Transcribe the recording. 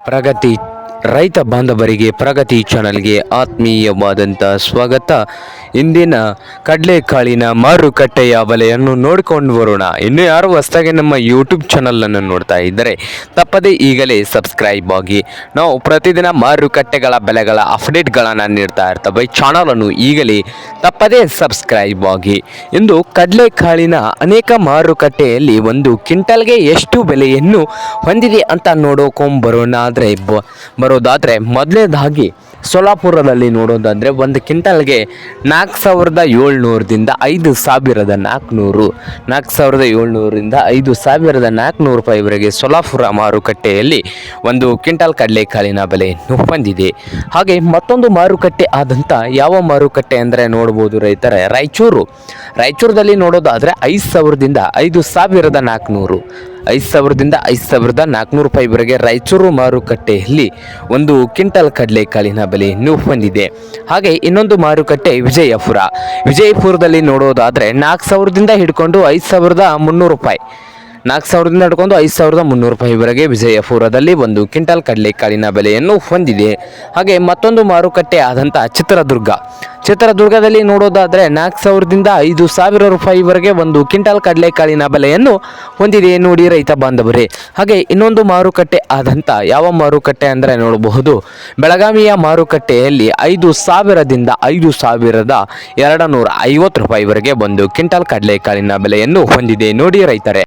ಪ್ರಗತಿ ರೈತ ಬಾಂಧವರಿಗೆ ಪ್ರಗತಿ ಚಾನಲ್ಗೆ ಆತ್ಮೀಯವಾದಂಥ ಸ್ವಾಗತ. ಇಂದಿನ ಕಡಲೆಕಾಳಿನ ಮಾರುಕಟ್ಟೆಯ ಬೆಲೆಯನ್ನು ನೋಡಿಕೊಂಡು ಬರೋಣ. ಇನ್ನು ಯಾರು ಹೊಸದಾಗಿ ನಮ್ಮ ಯೂಟ್ಯೂಬ್ ಚಾನಲನ್ನು ನೋಡ್ತಾ ಇದ್ದರೆ ತಪ್ಪದೇ ಈಗಲೇ ಸಬ್ಸ್ಕ್ರೈಬ್ ಆಗಿ. ನಾವು ಪ್ರತಿದಿನ ಮಾರುಕಟ್ಟೆಗಳ ಬೆಲೆಗಳ ಅಪ್ಡೇಟ್ಗಳನ್ನು ನೀಡ್ತಾ ಇರ್ತವೆ. ಚಾನಲನ್ನು ಈಗಲೇ ತಪ್ಪದೇ ಸಬ್ಸ್ಕ್ರೈಬ್ ಆಗಿ. ಇಂದು ಕಡಲೆಕಾಳಿನ ಅನೇಕ ಮಾರುಕಟ್ಟೆಯಲ್ಲಿ ಒಂದು ಕ್ವಿಂಟಲ್ಗೆ ಎಷ್ಟು ಬೆಲೆಯನ್ನು ಹೊಂದಿದೆ ಅಂತ ನೋಡ್ಕೊಂಬರೋಣ. ಬರೋದಾದರೆ ಮೊದಲನೇದಾಗಿ ಸೋಲಾಪುರದಲ್ಲಿ ನೋಡೋದಾದರೆ ಒಂದು ಕ್ವಿಂಟಲ್ಗೆ 4,700ದಿಂದ 5,400 4,700ರಿಂದ 5,400 ರೂಪಾಯಿವರೆಗೆ ಸೋಲಾಪುರ ಮಾರುಕಟ್ಟೆಯಲ್ಲಿ ಒಂದು ಕ್ವಿಂಟಲ್ ಕಡಲೆಕಾಳಿನ ಬೆಲೆಯನ್ನು ಹೊಂದಿದೆ. ಹಾಗೆ ಮತ್ತೊಂದು ಮಾರುಕಟ್ಟೆ ಆದಂಥ ಯಾವ ಮಾರುಕಟ್ಟೆ ಅಂದರೆ ನೋಡ್ಬೋದು ರೈತರೇ, ರಾಯಚೂರದಲ್ಲಿ ನೋಡೋದಾದರೆ 5,000ದಿಂದ 5,400 5,000ದಿಂದ 5,400 ರೂಪಾಯಿವರೆಗೆ ರಾಯಚೂರು ಮಾರುಕಟ್ಟೆಯಲ್ಲಿ ಒಂದು ಕ್ವಿಂಟಲ್ ಕಡಲೆಕಾಳಿನ ಬೆಲೆಯನ್ನು ಹೊಂದಿದೆ. ಹಾಗೆ ಇನ್ನೊಂದು ಮಾರುಕಟ್ಟೆ ವಿಜಯಪುರದಲ್ಲಿ ನೋಡೋದಾದರೆ 4,000ದಿಂದ ಹಿಡ್ಕೊಂಡು 5,300 ರೂಪಾಯಿ 4,000ದಿಂದ ಹಿಡ್ಕೊಂಡು 5,300 ರೂಪಾಯಿವರೆಗೆ ವಿಜಯಪುರದಲ್ಲಿ ಒಂದು ಕ್ವಿಂಟಲ್ ಕಡಲೆಕಾಳಿನ ಬೆಲೆಯನ್ನು ಹೊಂದಿದೆ. ಹಾಗೆ ಮತ್ತೊಂದು ಮಾರುಕಟ್ಟೆ ಆದಂಥ ಚಿತ್ರದುರ್ಗದಲ್ಲಿ ನೋಡೋದಾದರೆ 4,000ದಿಂದ 5,000 ರೂಪಾಯಿವರೆಗೆ ಒಂದು ಕ್ವಿಂಟಲ್ ಕಡಲೆಕಾಳಿನ ಬೆಲೆಯನ್ನು ಹೊಂದಿದೆ ನೋಡಿ ರೈತ ಬಾಂಧವರೇ. ಹಾಗೆ ಇನ್ನೊಂದು ಮಾರುಕಟ್ಟೆ ಆದಂಥ ಯಾವ ಮಾರುಕಟ್ಟೆ ಅಂದರೆ ನೋಡಬಹುದು, ಬೆಳಗಾವಿಯ ಮಾರುಕಟ್ಟೆಯಲ್ಲಿ 5,000ದಿಂದ 5,250 ರೂಪಾಯಿವರೆಗೆ ಒಂದು ಕ್ವಿಂಟಲ್ ಕಡಲೆಕಾಳಿನ ಬೆಲೆಯನ್ನು ಹೊಂದಿದೆ ನೋಡಿ ರೈತರೇ.